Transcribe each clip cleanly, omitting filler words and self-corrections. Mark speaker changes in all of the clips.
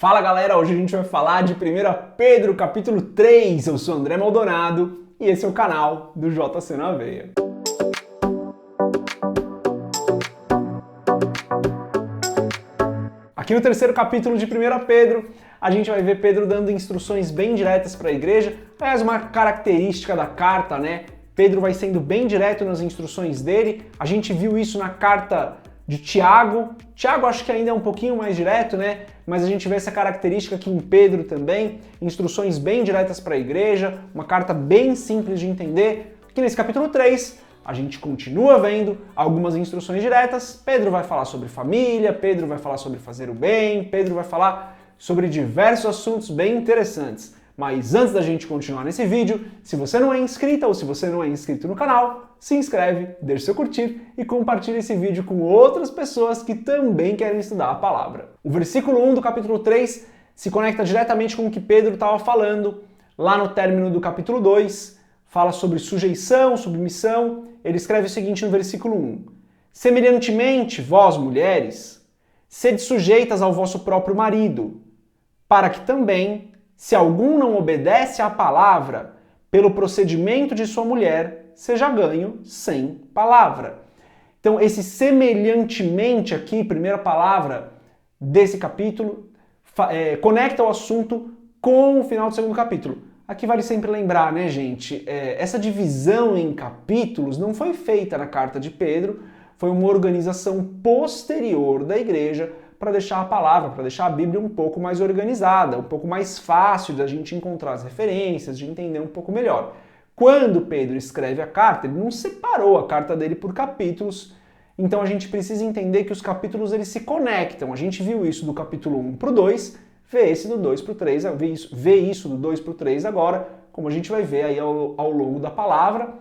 Speaker 1: Fala galera, hoje a gente vai falar de 1 Pedro capítulo 3. Eu sou André Maldonado e esse é o canal do JC na Veia. Aqui no terceiro capítulo de 1 Pedro, a gente vai ver Pedro dando instruções bem diretas para a igreja. Aliás, uma característica da carta, né? Pedro vai sendo bem direto nas instruções dele. A gente viu isso na carta de Tiago. Tiago acho que ainda é um pouquinho mais direto, né? Mas a gente vê essa característica aqui em Pedro também. Instruções bem diretas para a igreja, uma carta bem simples de entender. Aqui nesse capítulo 3, a gente continua vendo algumas instruções diretas. Pedro vai falar sobre família, Pedro vai falar sobre fazer o bem, Pedro vai falar sobre diversos assuntos bem interessantes. Mas antes da gente continuar nesse vídeo, se você não é inscrita ou se você não é inscrito no canal, se inscreve, deixa seu curtir e compartilha esse vídeo com outras pessoas que também querem estudar a palavra. O versículo 1 do capítulo 3 se conecta diretamente com o que Pedro estava falando lá no término do capítulo 2, fala sobre sujeição, submissão. Ele escreve o seguinte no versículo 1: Semelhantemente, vós, mulheres, sede sujeitas ao vosso próprio marido, para que também, se algum não obedece à palavra, pelo procedimento de sua mulher, seja ganho sem palavra. Então, esse semelhantemente aqui, primeira palavra desse capítulo, conecta o assunto com o final do segundo capítulo. Aqui vale sempre lembrar, né, gente? Essa divisão em capítulos não foi feita na carta de Pedro, foi uma organização posterior da igreja para deixar a palavra, para deixar a Bíblia um pouco mais organizada, um pouco mais fácil da gente encontrar as referências, de entender um pouco melhor. Quando Pedro escreve a carta, ele não separou a carta dele por capítulos, então a gente precisa entender que os capítulos eles se conectam. A gente viu isso do capítulo 1 para o 2, vê esse do 2 para o 3, vê isso do 2 para o 3 agora, como a gente vai ver aí ao longo da palavra.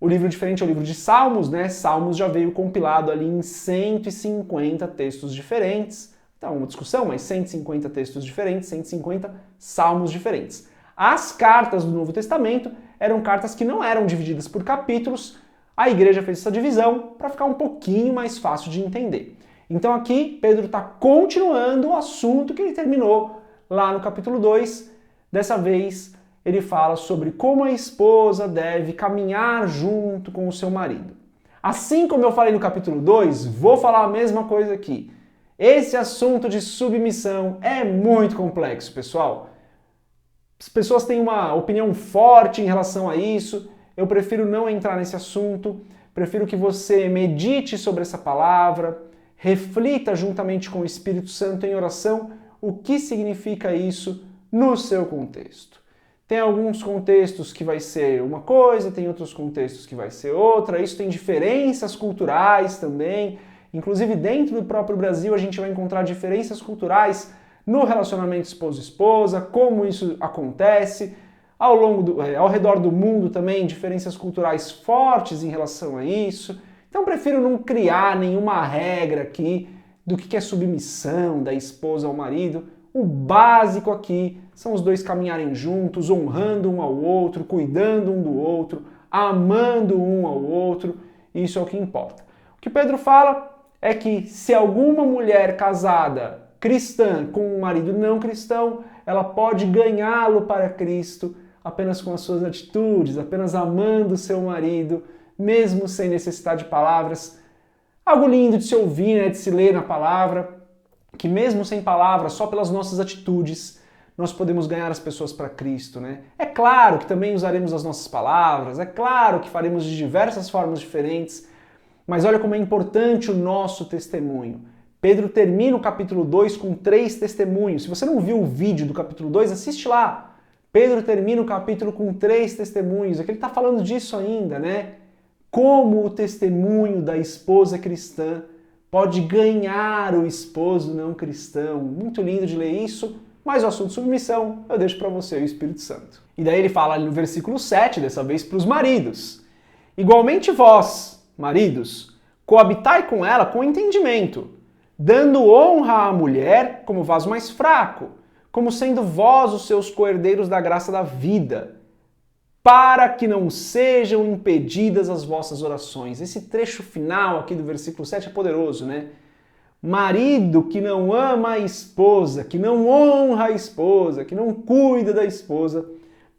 Speaker 1: O livro diferente é o livro de Salmos, né? Salmos já veio compilado ali em 150 textos diferentes. Então, uma discussão, mas 150 textos diferentes, 150 salmos diferentes. As cartas do Novo Testamento eram cartas que não eram divididas por capítulos. A igreja fez essa divisão para ficar um pouquinho mais fácil de entender. Então aqui, Pedro está continuando o assunto que ele terminou lá no capítulo 2. Dessa vez, ele fala sobre como a esposa deve caminhar junto com o seu marido. Assim como eu falei no capítulo 2, vou falar a mesma coisa aqui. Esse assunto de submissão é muito complexo, pessoal. As pessoas têm uma opinião forte em relação a isso. Eu prefiro não entrar nesse assunto. Prefiro que você medite sobre essa palavra, reflita juntamente com o Espírito Santo em oração o que significa isso no seu contexto. Tem alguns contextos que vai ser uma coisa, tem outros contextos que vai ser outra. Isso tem diferenças culturais também. Inclusive dentro do próprio Brasil a gente vai encontrar diferenças culturais no relacionamento esposo-esposa, como isso acontece. Ao redor do mundo também, diferenças culturais fortes em relação a isso. Então prefiro não criar nenhuma regra aqui do que é submissão da esposa ao marido. O básico aqui são os dois caminharem juntos, honrando um ao outro, cuidando um do outro, amando um ao outro. Isso é o que importa. O que Pedro fala é que se alguma mulher casada cristã com um marido não cristão, ela pode ganhá-lo para Cristo apenas com as suas atitudes, apenas amando o seu marido, mesmo sem necessidade de palavras. Algo lindo de se ouvir, né, de se ler na palavra, que mesmo sem palavras, só pelas nossas atitudes, nós podemos ganhar as pessoas para Cristo, né? É claro que também usaremos as nossas palavras, é claro que faremos de diversas formas diferentes, mas olha como é importante o nosso testemunho. Pedro termina o capítulo 2 com 3 testemunhos. Se você não viu o vídeo do capítulo 2, assiste lá. Pedro termina o capítulo com 3 testemunhos. Aqui ele está falando disso ainda, né? Como o testemunho da esposa cristã pode ganhar o esposo não cristão. Muito lindo de ler isso, mas o assunto de submissão eu deixo para você, o Espírito Santo. E daí ele fala ali no versículo 7, dessa vez para os maridos. Igualmente vós, maridos, coabitai com ela com entendimento, dando honra à mulher como vaso mais fraco, como sendo vós os seus coerdeiros da graça da vida, para que não sejam impedidas as vossas orações. Esse trecho final aqui do versículo 7 é poderoso, né? Marido que não ama a esposa, que não honra a esposa, que não cuida da esposa,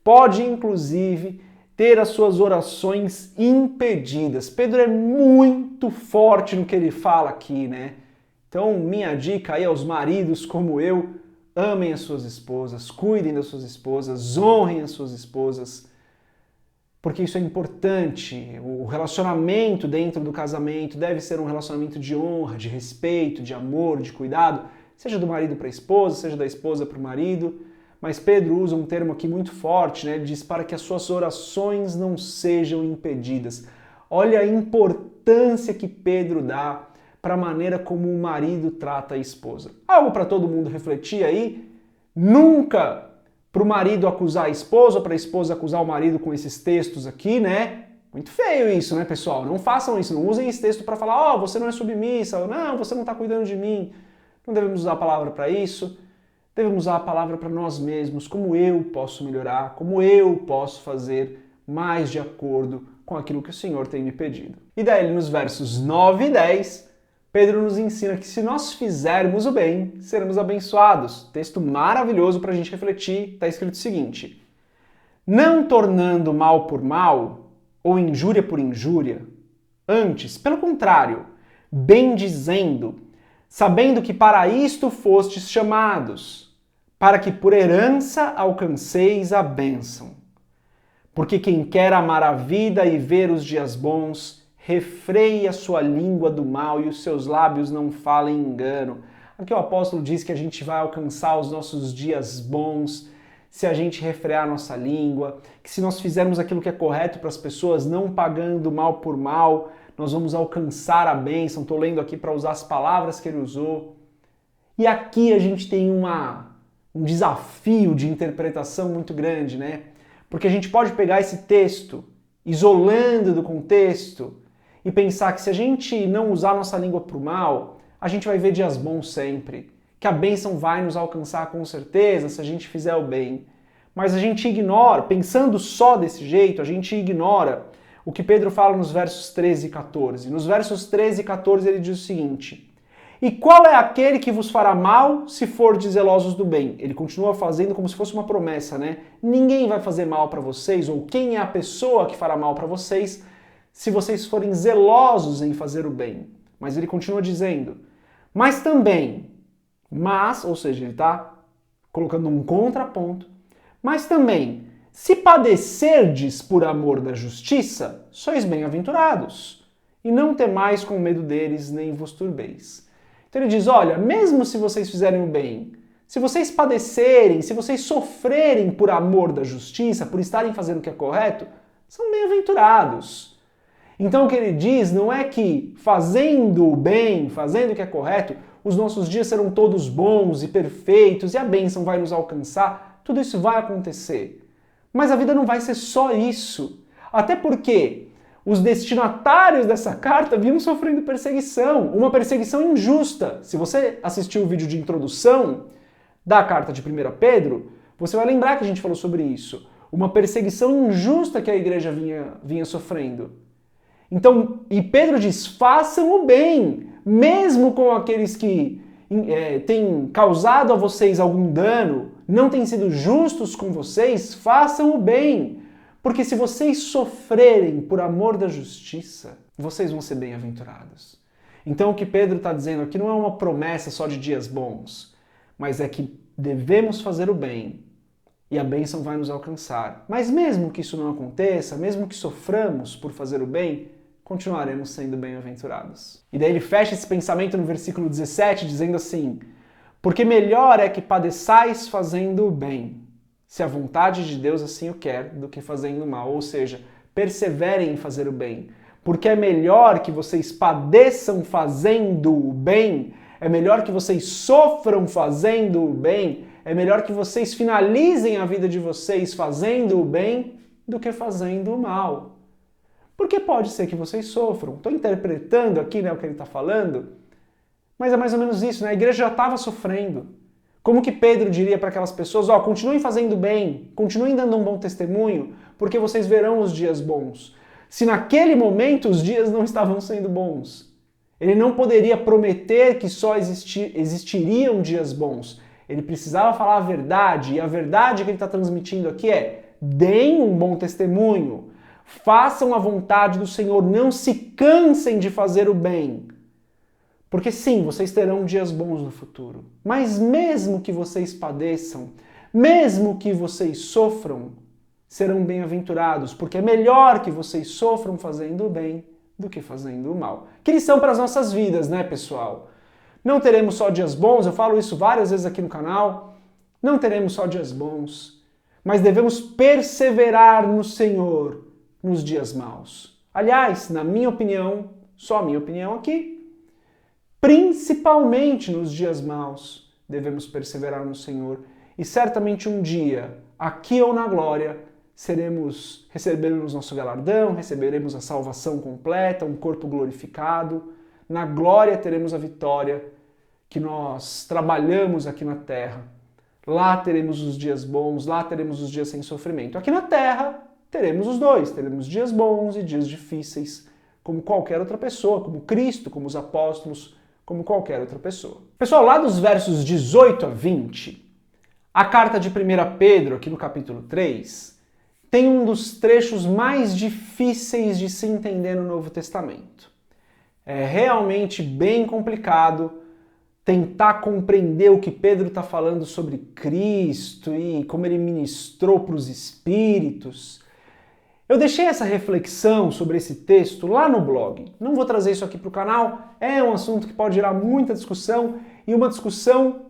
Speaker 1: pode inclusive ter as suas orações impedidas. Pedro é muito forte no que ele fala aqui, né? Então, minha dica aí aos maridos como eu, amem as suas esposas, cuidem das suas esposas, honrem as suas esposas, porque isso é importante. O relacionamento dentro do casamento deve ser um relacionamento de honra, de respeito, de amor, de cuidado, seja do marido para a esposa, seja da esposa para o marido. Mas Pedro usa um termo aqui muito forte, né? Ele diz para que as suas orações não sejam impedidas. Olha a importância que Pedro dá para a maneira como o marido trata a esposa. Algo para todo mundo refletir aí. Nunca para o marido acusar a esposa ou para a esposa acusar o marido com esses textos aqui, né? Muito feio isso, né, pessoal? Não façam isso, não usem esse texto para falar, você não é submissa, ou não, você não está cuidando de mim. Não devemos usar a palavra para isso. Devemos usar a palavra para nós mesmos, como eu posso melhorar, como eu posso fazer mais de acordo com aquilo que o Senhor tem me pedido. E daí, nos versos 9 e 10, Pedro nos ensina que se nós fizermos o bem, seremos abençoados. Texto maravilhoso para a gente refletir. Está escrito o seguinte: não tornando mal por mal, ou injúria por injúria, antes, pelo contrário, bendizendo, sabendo que para isto fostes chamados, para que por herança alcanceis a bênção. Porque quem quer amar a vida e ver os dias bons, refreie a sua língua do mal e os seus lábios não falem engano. Aqui o apóstolo diz que a gente vai alcançar os nossos dias bons se a gente refrear a nossa língua, que se nós fizermos aquilo que é correto para as pessoas, não pagando mal por mal, nós vamos alcançar a bênção. Estou lendo aqui para usar as palavras que ele usou. E aqui a gente tem um desafio de interpretação muito grande, né? Porque a gente pode pegar esse texto, isolando do contexto, e pensar que se a gente não usar nossa língua para o mal, a gente vai ver dias bons sempre, que a bênção vai nos alcançar com certeza se a gente fizer o bem. Mas a gente ignora, pensando só desse jeito, a gente ignora o que Pedro fala nos versos 13 e 14. Nos versos 13 e 14 ele diz o seguinte: e qual é aquele que vos fará mal se fordes zelosos do bem? Ele continua fazendo como se fosse uma promessa, né? Ninguém vai fazer mal para vocês, ou quem é a pessoa que fará mal para vocês, se vocês forem zelosos em fazer o bem. Mas ele continua dizendo, ou seja, ele está colocando um contraponto, mas também, se padecerdes por amor da justiça, sois bem-aventurados, e não temais com medo deles, nem vos turbeis. Então ele diz, olha, mesmo se vocês fizerem o bem, se vocês padecerem, se vocês sofrerem por amor da justiça, por estarem fazendo o que é correto, são bem-aventurados. Então o que ele diz não é que fazendo o bem, fazendo o que é correto, os nossos dias serão todos bons e perfeitos e a bênção vai nos alcançar. Tudo isso vai acontecer. Mas a vida não vai ser só isso. Até porque os destinatários dessa carta vinham sofrendo perseguição, uma perseguição injusta. Se você assistiu o vídeo de introdução da carta de 1 Pedro, você vai lembrar que a gente falou sobre isso. Uma perseguição injusta que a igreja vinha sofrendo. Então, e Pedro diz, façam o bem, mesmo com aqueles que têm causado a vocês algum dano, não têm sido justos com vocês, façam o bem. Porque se vocês sofrerem por amor da justiça, vocês vão ser bem-aventurados. Então o que Pedro está dizendo aqui não é uma promessa só de dias bons, mas é que devemos fazer o bem e a bênção vai nos alcançar. Mas mesmo que isso não aconteça, mesmo que soframos por fazer o bem, continuaremos sendo bem-aventurados. E daí ele fecha esse pensamento no versículo 17 dizendo assim, porque melhor é que padeçais fazendo o bem, se a vontade de Deus assim o quer, do que fazendo o mal. Ou seja, perseverem em fazer o bem. Porque é melhor que vocês padeçam fazendo o bem, é melhor que vocês sofram fazendo o bem, é melhor que vocês finalizem a vida de vocês fazendo o bem, do que fazendo o mal. Porque pode ser que vocês sofram. Estou interpretando aqui, né, o que ele está falando, mas é mais ou menos isso, né? A igreja já estava sofrendo. Como que Pedro diria para aquelas pessoas, continuem fazendo bem, continuem dando um bom testemunho, porque vocês verão os dias bons. Se naquele momento os dias não estavam sendo bons. Ele não poderia prometer que só existiriam dias bons. Ele precisava falar a verdade, e a verdade que ele está transmitindo aqui é: deem um bom testemunho, façam a vontade do Senhor, não se cansem de fazer o bem. Porque sim, vocês terão dias bons no futuro. Mas mesmo que vocês padeçam, mesmo que vocês sofram, serão bem-aventurados, porque é melhor que vocês sofram fazendo o bem do que fazendo o mal. Que lição para as nossas vidas, né, pessoal? Não teremos só dias bons, eu falo isso várias vezes aqui no canal, não teremos só dias bons, mas devemos perseverar no Senhor nos dias maus. Aliás, na minha opinião, só a minha opinião aqui, principalmente nos dias maus, devemos perseverar no Senhor. E certamente um dia, aqui ou na glória, receberemos nosso galardão, receberemos a salvação completa, um corpo glorificado. Na glória teremos a vitória que nós trabalhamos aqui na terra. Lá teremos os dias bons, lá teremos os dias sem sofrimento. Aqui na terra teremos os dois, teremos dias bons e dias difíceis, como qualquer outra pessoa, como Cristo, como os apóstolos, como qualquer outra pessoa. Pessoal, lá dos versos 18 a 20, a carta de 1 Pedro, aqui no capítulo 3, tem um dos trechos mais difíceis de se entender no Novo Testamento. É realmente bem complicado tentar compreender o que Pedro está falando sobre Cristo e como ele ministrou para os espíritos. Eu deixei essa reflexão sobre esse texto lá no blog. Não vou trazer isso aqui para o canal, é um assunto que pode gerar muita discussão, e uma discussão,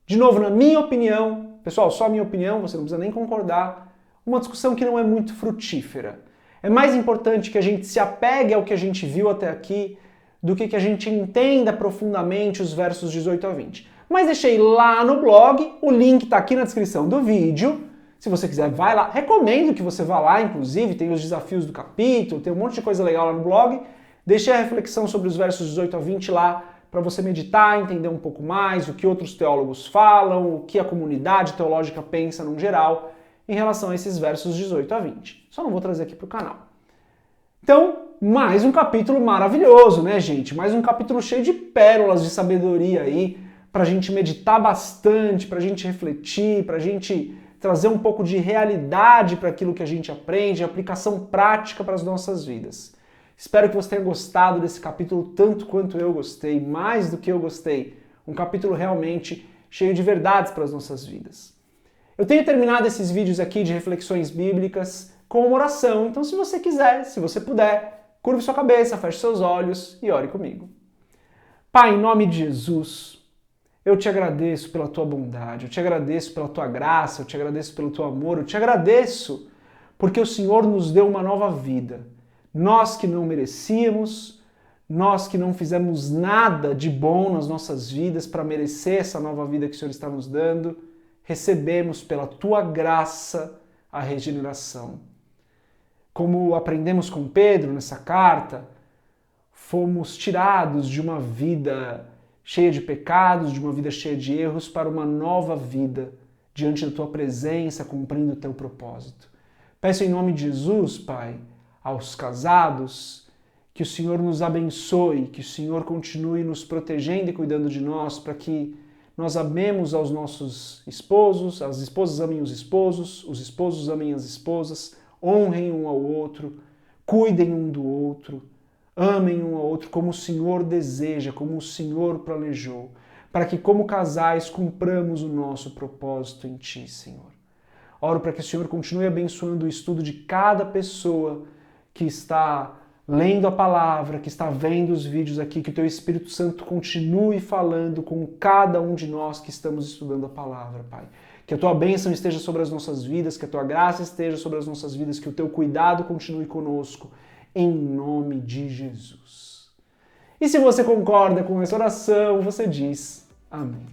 Speaker 1: de novo, na minha opinião, pessoal, só a minha opinião, você não precisa nem concordar, uma discussão que não é muito frutífera. É mais importante que a gente se apegue ao que a gente viu até aqui, do que a gente entenda profundamente os versos 18 a 20. Mas deixei lá no blog, o link está aqui na descrição do vídeo. Se você quiser, vai lá. Recomendo que você vá lá, inclusive, tem os desafios do capítulo, tem um monte de coisa legal lá no blog. Deixei a reflexão sobre os versos 18 a 20 lá, para você meditar, entender um pouco mais o que outros teólogos falam, o que a comunidade teológica pensa no geral em relação a esses versos 18 a 20. Só não vou trazer aqui para o canal. Então, mais um capítulo maravilhoso, né, gente? Mais um capítulo cheio de pérolas de sabedoria aí, para a gente meditar bastante, para a gente refletir, para a gente trazer um pouco de realidade para aquilo que a gente aprende, aplicação prática para as nossas vidas. Espero que você tenha gostado desse capítulo tanto quanto eu gostei, mais do que eu gostei. Um capítulo realmente cheio de verdades para as nossas vidas. Eu tenho terminado esses vídeos aqui de reflexões bíblicas com uma oração, então se você quiser, se você puder, curve sua cabeça, feche seus olhos e ore comigo. Pai, em nome de Jesus, eu te agradeço pela tua bondade, eu te agradeço pela tua graça, eu te agradeço pelo teu amor, eu te agradeço porque o Senhor nos deu uma nova vida. Nós que não merecíamos, nós que não fizemos nada de bom nas nossas vidas para merecer essa nova vida que o Senhor está nos dando, recebemos pela tua graça a regeneração. Como aprendemos com Pedro nessa carta, fomos tirados de uma vida cheia de pecados, de uma vida cheia de erros, para uma nova vida diante da tua presença, cumprindo o teu propósito. Peço em nome de Jesus, Pai, aos casados, que o Senhor nos abençoe, que o Senhor continue nos protegendo e cuidando de nós, para que nós amemos aos nossos esposos, as esposas amem os esposos amem as esposas, honrem um ao outro, cuidem um do outro, amem um ao outro como o Senhor deseja, como o Senhor planejou, para que como casais cumpramos o nosso propósito em Ti, Senhor. Oro para que o Senhor continue abençoando o estudo de cada pessoa que está lendo a palavra, que está vendo os vídeos aqui, que o Teu Espírito Santo continue falando com cada um de nós que estamos estudando a palavra, Pai. Que a Tua bênção esteja sobre as nossas vidas, que a Tua graça esteja sobre as nossas vidas, que o Teu cuidado continue conosco, em nome de Jesus. E se você concorda com essa oração, você diz amém.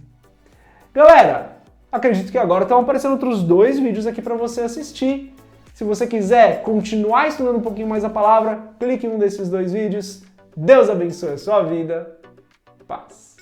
Speaker 1: Galera, acredito que agora estão aparecendo outros 2 vídeos aqui para você assistir. Se você quiser continuar estudando um pouquinho mais a palavra, clique em um desses 2 vídeos. Deus abençoe a sua vida. Paz.